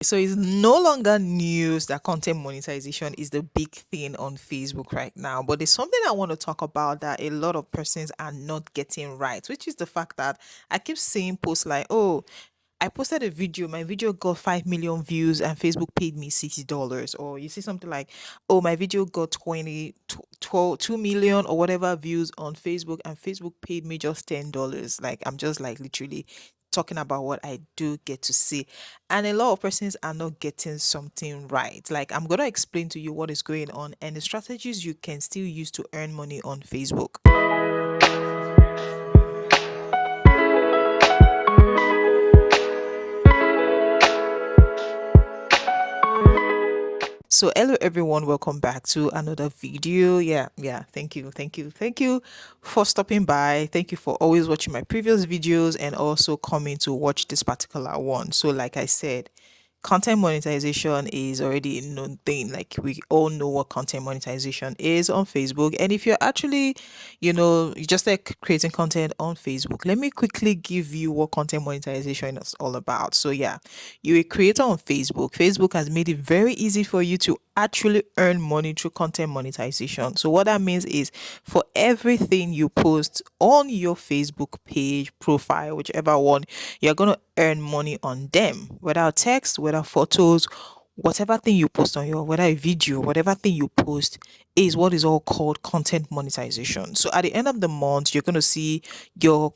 So it's no longer news that content monetization is the big thing on Facebook right now. But there's something I want to talk about that a lot of persons are not getting right, which is the fact that I keep seeing posts like, oh, I posted a video, my video got 5 million views and Facebook paid me $60. Or you see something like, oh, my video got 2 million or whatever views on Facebook and Facebook paid me just $10. Like, I'm just like literally talking about what I do get to see. And a lot of persons are not getting something right. Like, I'm going to explain to you what is going on and the strategies you can still use to earn money on Facebook. So hello everyone, welcome back to another video. Yeah, thank you for stopping by. Thank you for always watching my previous videos and also coming to watch this particular one. So like I said, content monetization is already a known thing. Like, we all know what content monetization is on Facebook. And if you're actually, you just like creating content on Facebook, let me quickly give you what content monetization is all about. So yeah, you're a creator on Facebook. Facebook has made it very easy for you to actually earn money through content monetization. So what that means is, for everything you post on your Facebook page, profile, whichever one, you're going to earn money on them, whether text, whether photos, whatever thing you post on your, whether a video, whatever thing you post is what is all called content monetization. So at the end of the month, you're going to see your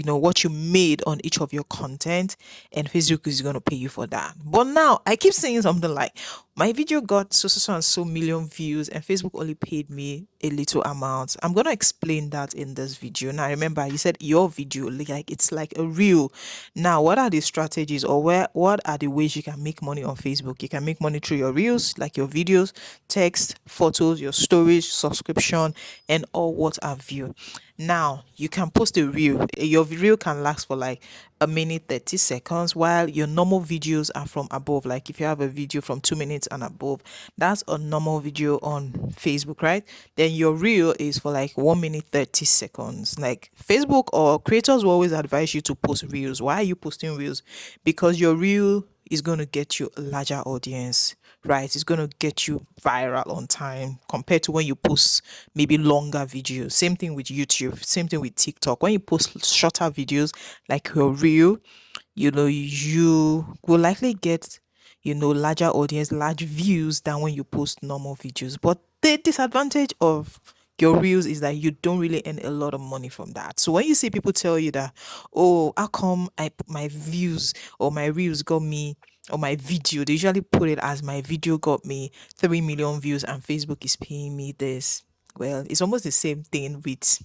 what you made on each of your content, and Facebook is going to pay you for that. But now I keep saying something like, my video got so and so million views and Facebook only paid me a little amount. I'm going to explain that in this video. Now remember, you said your video, like it's like a reel. Now what are the strategies, or what are the ways you can make money on Facebook? You can make money through your reels, like your videos, text, photos, your storage, subscription, and all what have you. Now, you can post a reel. Your reel can last for like a minute, 30 seconds, while your normal videos are from above. Like, if you have a video from 2 minutes and above, that's a normal video on Facebook, right? Then your reel is for like 1 minute, 30 seconds. Like, Facebook or creators will always advise you to post reels. Why are you posting reels? Because your reel is going to get you a larger audience, right? It's going to get you viral on time compared to when you post maybe longer videos. Same thing with YouTube, same thing with TikTok. When you post shorter videos like your reel, you will likely get, larger audience, large views than when you post normal videos. But the disadvantage of your reels is that you don't really earn a lot of money from that. So when you see people tell you that, oh, how come my views or my reels got me, or my video, they usually put it as my video got me 3 million views and Facebook is paying me this. Well, it's almost the same thing with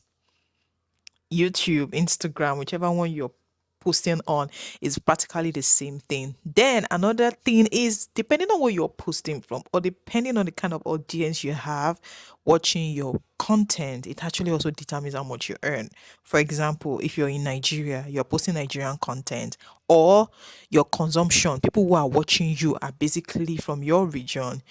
YouTube, Instagram, whichever one you're posting on, is practically the same thing. Then another thing is, depending on where you're posting from, or depending on the kind of audience you have watching your content, it actually also determines how much you earn. For example, if you're in Nigeria, you're posting Nigerian content, or your consumption, people who are watching you are basically from your region,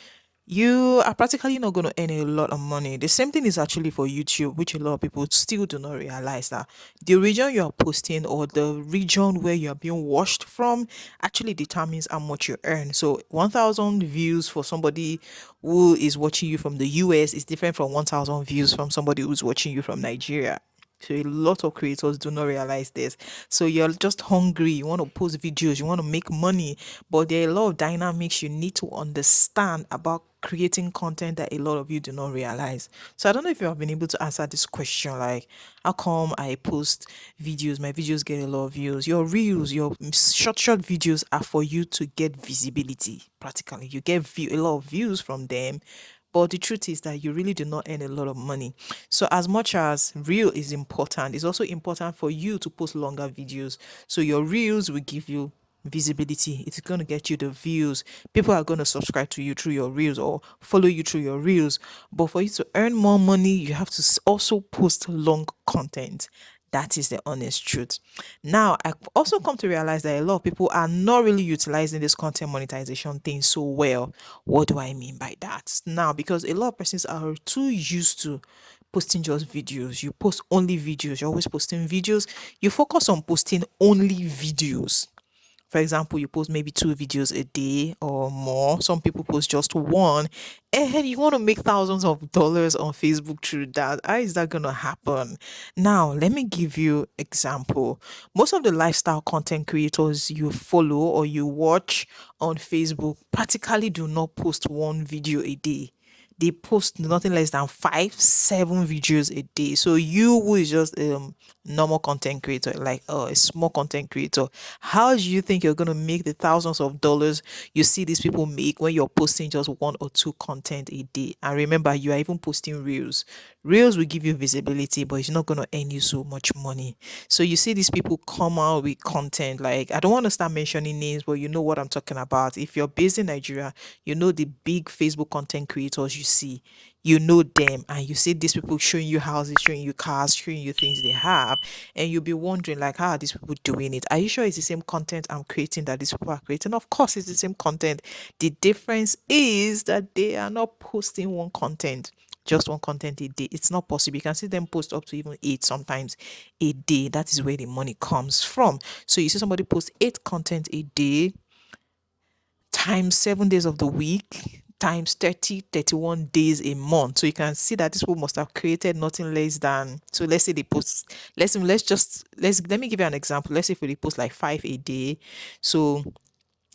you are practically not going to earn a lot of money. The same thing is actually for YouTube, which a lot of people still do not realize, that the region you are posting, or the region where you are being watched from, actually determines how much you earn. So 1,000 views for somebody who is watching you from the US is different from 1,000 views from somebody who's watching you from Nigeria. So a lot of creators do not realize this. So you're just hungry, you want to post videos, you want to make money, but there are a lot of dynamics you need to understand about creating content that a lot of you do not realize. So I don't know if you have been able to answer this question, like, how come I post videos, my videos get a lot of views? Your reels, your short videos are for you to get visibility. Practically, you get a lot of views from them, but the truth is that you really do not earn a lot of money. So as much as reel is important, it's also important for you to post longer videos. So your reels will give you visibility. It's going to get you the views. People are going to subscribe to you through your reels or follow you through your reels. But for you to earn more money, you have to also post long content. That is the honest truth. Now, I also come to realize that a lot of people are not really utilizing this content monetization thing so well. What do I mean by that? Now, because a lot of persons are too used to posting just videos. You post only videos. You're always posting videos. You focus on posting only videos. For example, you post maybe 2 videos a day or more. Some people post just one, and you want to make thousands of dollars on Facebook through that. How is that gonna happen? Now, let me give you example. Most of the lifestyle content creators you follow or you watch on Facebook practically do not post one video a day. They post nothing less than 5 7 videos a day. So you who is just normal content creator, like a small content creator, how do you think you're gonna make the thousands of dollars you see these people make when you're posting just 1 or 2 content a day? And remember, you are even posting reels. Reels will give you visibility, but it's not gonna earn you so much money. So you see these people come out with content, like, I don't want to start mentioning names, but you know what I'm talking about. If you're based in Nigeria, you know the big Facebook content creators you see, you know them, and you see these people showing you houses, showing you cars, showing you things they have, and you'll be wondering, like, how are these people doing it? Are you sure it's the same content I'm creating that these people are creating? Of course it's the same content. The difference is that they are not posting one content, just one content a day. It's not possible. You can see them post up to even 8 sometimes a day. That is where the money comes from. So you see somebody post 8 content a day times 7 days of the week times 30 31 days a month. So you can see that these people must have created nothing less than, so let's say they post, let me give you an example. Let's say if they post like 5 a day, so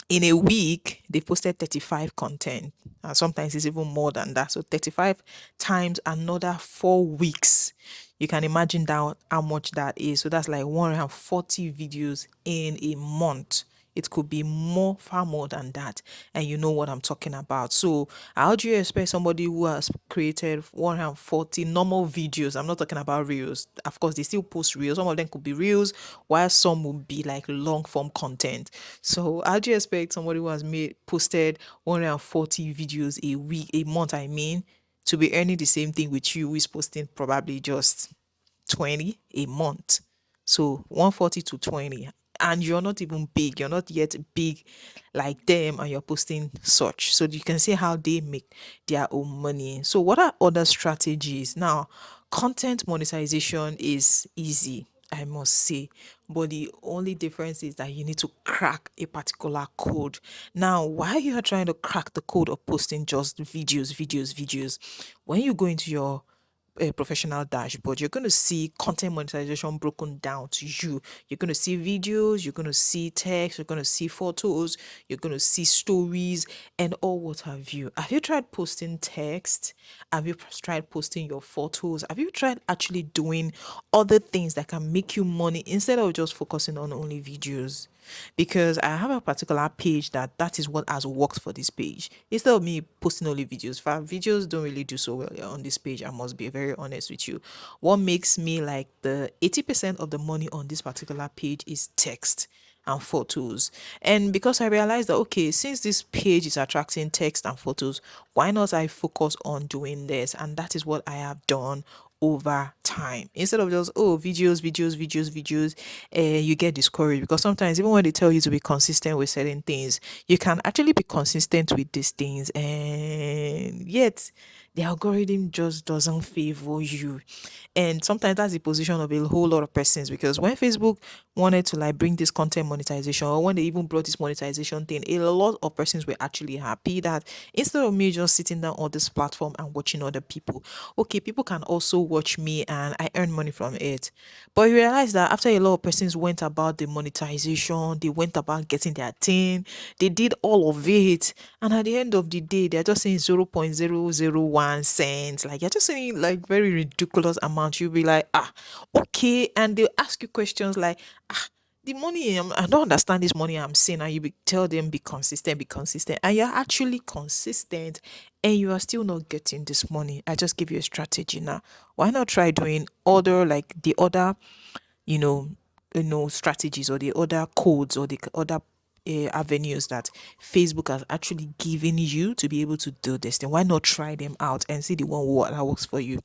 in a week they posted 35 content, and sometimes it's even more than that. So 35 times another 4 weeks, you can imagine that how much that is. So that's like 140 videos in a month. It could be more, far more than that, and you know what I'm talking about. So how do you expect somebody who has created 140 normal videos? I'm not talking about reels. Of course they still post reels, some of them could be reels, while some will be like long form content. So how do you expect somebody who has made posted 140 videos a week, a month, I mean, to be earning the same thing with you who is posting probably just 20 a month? So 140 to 20. And you're not even big, you're not yet big like them, and you're posting such. So you can see how they make their own money. So what are other strategies? Now, content monetization is easy, I must say, but the only difference is that you need to crack a particular code. Now, while you are trying to crack the code of posting just videos, when you go into your a professional dashboard, you're going to see content monetization broken down to you. You're going to see videos, you're going to see text, you're going to see photos, you're going to see stories, and all what have you. Have you tried posting text? Have you tried posting your photos? Have you tried actually doing other things that can make you money instead of just focusing on only videos? Because I have a particular page that is what has worked for this page. Instead of me posting only videos, for videos don't really do so well on this page. I must be very honest with you. What makes me like the 80% of the money on this particular page is text and photos. And because I realized that, okay, since this page is attracting text and photos, why not I focus on doing this? And that is what I have done over time. Instead of just, oh, videos, you get discouraged, because sometimes even when they tell you to be consistent with certain things, you can actually be consistent with these things, and yet the algorithm just doesn't favor you. And sometimes that's the position of a whole lot of persons, because when Facebook wanted to like bring this content monetization, or when they even brought this monetization thing, a lot of persons were actually happy that instead of me just sitting down on this platform and watching other people, okay, people can also watch me and I earn money from it. But you realize that after a lot of persons went about the monetization, they went about getting their thing, they did all of it, and at the end of the day, they're just saying 0.001 cents. Like, you're just saying like very ridiculous amount. You'll be like, ah, okay. And they'll ask you questions like, ah, the money, I don't understand this money I'm seeing. And tell them, be consistent. And you're actually consistent, and you are still not getting this money. I just give you a strategy now. Why not try doing other, like the other, you know, strategies, or the other codes, or the other avenues that Facebook has actually given you to be able to do this? Then why not try them out and see the one that works for you?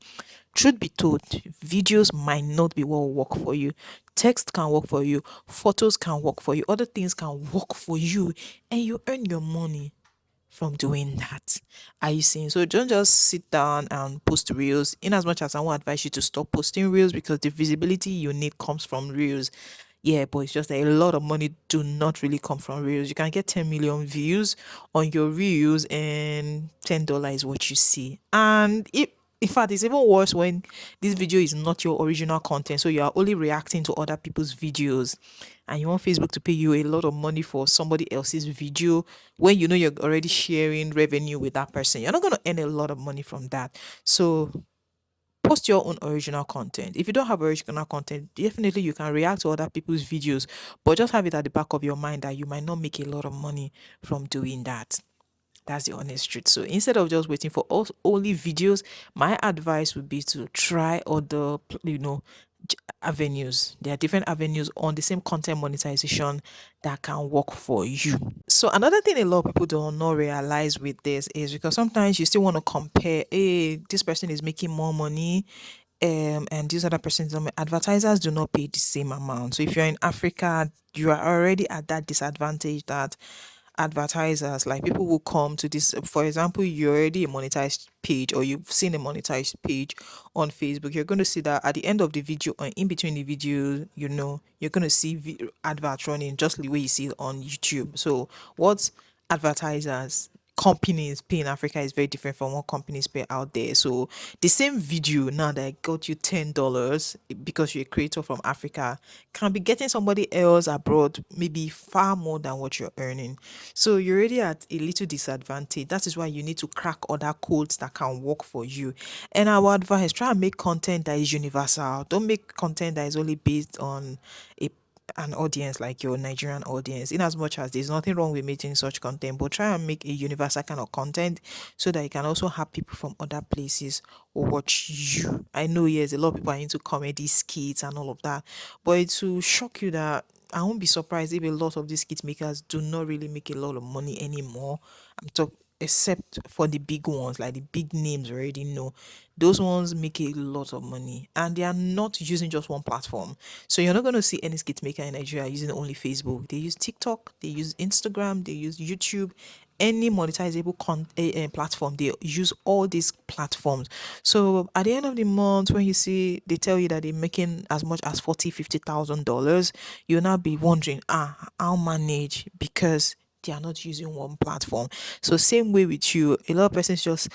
Truth be told, videos might not be what will work for you. Text can work for you, photos can work for you, other things can work for you, and you earn your money from doing that. Are you seeing? So don't just sit down and post reels. In as much as I won't advise you to stop posting reels, because the visibility you need comes from reels. Yeah, but it's just that a lot of money do not really come from reels. You can get 10 million views on your reels and $10 is what you see. And it, in fact, it's even worse when this video is not your original content. So you are only reacting to other people's videos and you want Facebook to pay you a lot of money for somebody else's video when you know you're already sharing revenue with that person. You're not going to earn a lot of money from that. So post your own original content. If you don't have original content, definitely you can react to other people's videos, but just have it at the back of your mind that you might not make a lot of money from doing that. That's the honest truth. So instead of just waiting for only videos, my advice would be to try other, avenues. There are different avenues on the same content monetization that can work for you. So another thing a lot of people do not realize with this is because sometimes you still want to compare, hey, this person is making more money, and these other persons, advertisers do not pay the same amount. So if you're in Africa, you are already at that disadvantage that advertisers, like people who come to this, for example, you're already a monetized page or you've seen a monetized page on Facebook, you're going to see that at the end of the video or in between the video, you're going to see advert running just the way you see it on YouTube. So what advertisers, companies pay in Africa is very different from what companies pay out there. So the same video now that got you $10 because you're a creator from Africa can be getting somebody else abroad maybe far more than what you're earning. So you're already at a little disadvantage. That is why you need to crack other codes that can work for you. And our advice, try and make content that is universal. Don't make content that is only based on a an audience like your Nigerian audience, in as much as there's nothing wrong with making such content, but try and make a universal kind of content so that you can also have people from other places watch you. I know, yes, a lot of people are into comedy skits and all of that, but it will shock you that I won't be surprised if a lot of these skit makers do not really make a lot of money anymore. I'm talking except for the big ones, like the big names already know. Those ones make a lot of money and they are not using just one platform. So you're not going to see any skit maker in Nigeria using only Facebook. They use TikTok, they use Instagram, they use YouTube, any monetizable platform. They use all these platforms. So at the end of the month, when you see they tell you that they're making as much as 40, $50,000, you'll now be wondering, I'll manage because they are not using one platform. So same way with you, a lot of persons just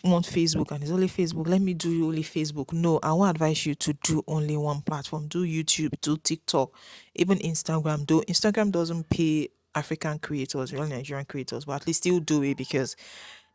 want Facebook and it's only Facebook. Let me do only Facebook. No, I won't advise you to do only one platform. Do YouTube, do TikTok, even Instagram. Though Instagram doesn't pay African creators, real Nigerian creators, but at least still do it because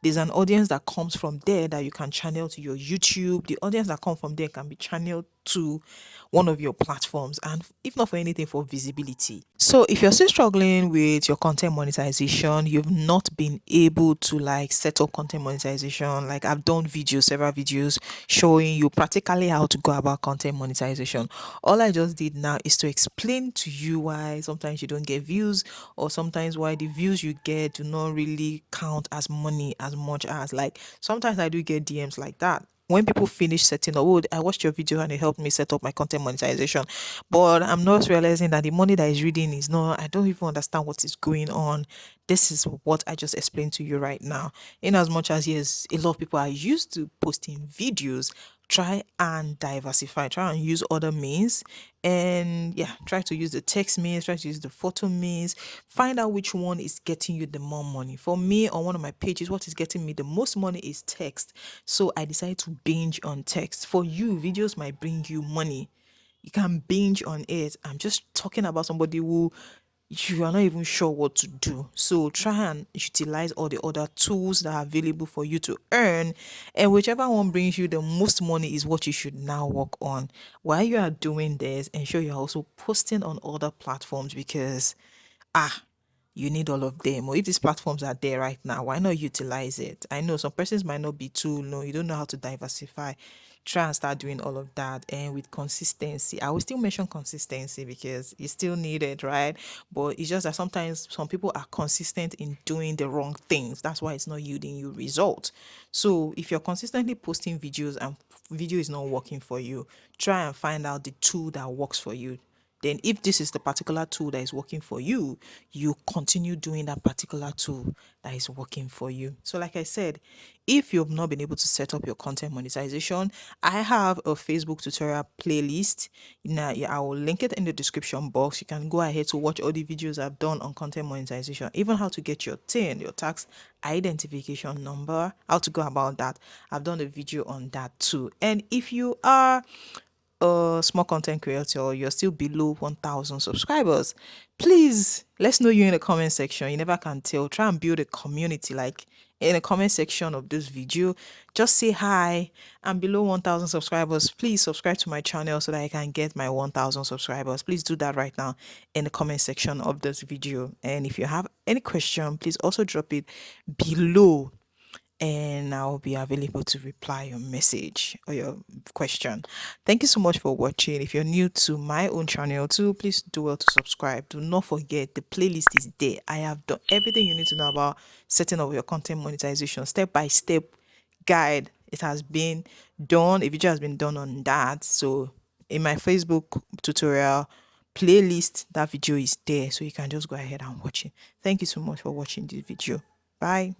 there's an audience that comes from there that you can channel to your YouTube. The audience that come from there can be channeled to one of your platforms, and if not for anything, for visibility. So if you're still struggling with your content monetization, you've not been able to like set up content monetization, like I've done videos, several videos showing you practically how to go about content monetization. All I just did now is to explain to you why sometimes you don't get views, or sometimes why the views you get do not really count as money as much as, like, sometimes I do get DMs like that when people finish setting up. Oh, I watched your video and it helped me set up my content monetization, but I'm not realizing that the money that is reading is not, I don't even understand what is going on. This is what I just explained to you right now. In as much as, yes, a lot of people are used to posting videos, try and diversify, try and use other means. And yeah, try to use the text means, try to use the photo means, find out which one is getting you the more money. For me, on one of my pages, what is getting me the most money is text. So I decided to binge on text. For you, videos might bring you money, you can binge on it. I'm just talking about somebody who you are not even sure what to do. So try and utilize all the other tools that are available for you to earn. And whichever one brings you the most money is what you should now work on. While you are doing this, ensure you're also posting on other platforms because you need all of them. Or if these platforms are there right now, why not utilize it? I know some persons might not be too low, you don't know how to diversify. Try and start doing all of that, and with consistency. I will still mention consistency because it's still needed, right? But it's just that sometimes some people are consistent in doing the wrong things. That's why it's not yielding you results. So if you're consistently posting videos and video is not working for you, try and find out the tool that works for you. Then if this is the particular tool that is working for you, you continue doing that particular tool that is working for you. So like I said, if you've not been able to set up your content monetization, I have a Facebook tutorial playlist. Now, yeah, I will link it in the description box. You can go ahead to watch all the videos I've done on content monetization, even how to get your TIN, your tax identification number, how to go about that. I've done a video on that too. And if you are a small content creator or you're still below 1,000 subscribers, please let's know you in the comment section. You never can tell. Try and build a community. Like in the comment section of this video, just say hi. I'm below 1,000 subscribers. Please subscribe to my channel so that I can get my 1,000 subscribers. Please do that right now in the comment section of this video. And if you have any question, please also drop it below and I'll be available to reply your message or your question. Thank you so much for watching. If you're new to my own channel too, please do well to subscribe. Do not forget the playlist is there. I have done everything you need to know about setting up your content monetization, step by step guide. It has been done. A video has been done on that. So in my Facebook tutorial playlist, that video is there. So you can just go ahead and watch it. Thank you so much for watching this video. Bye.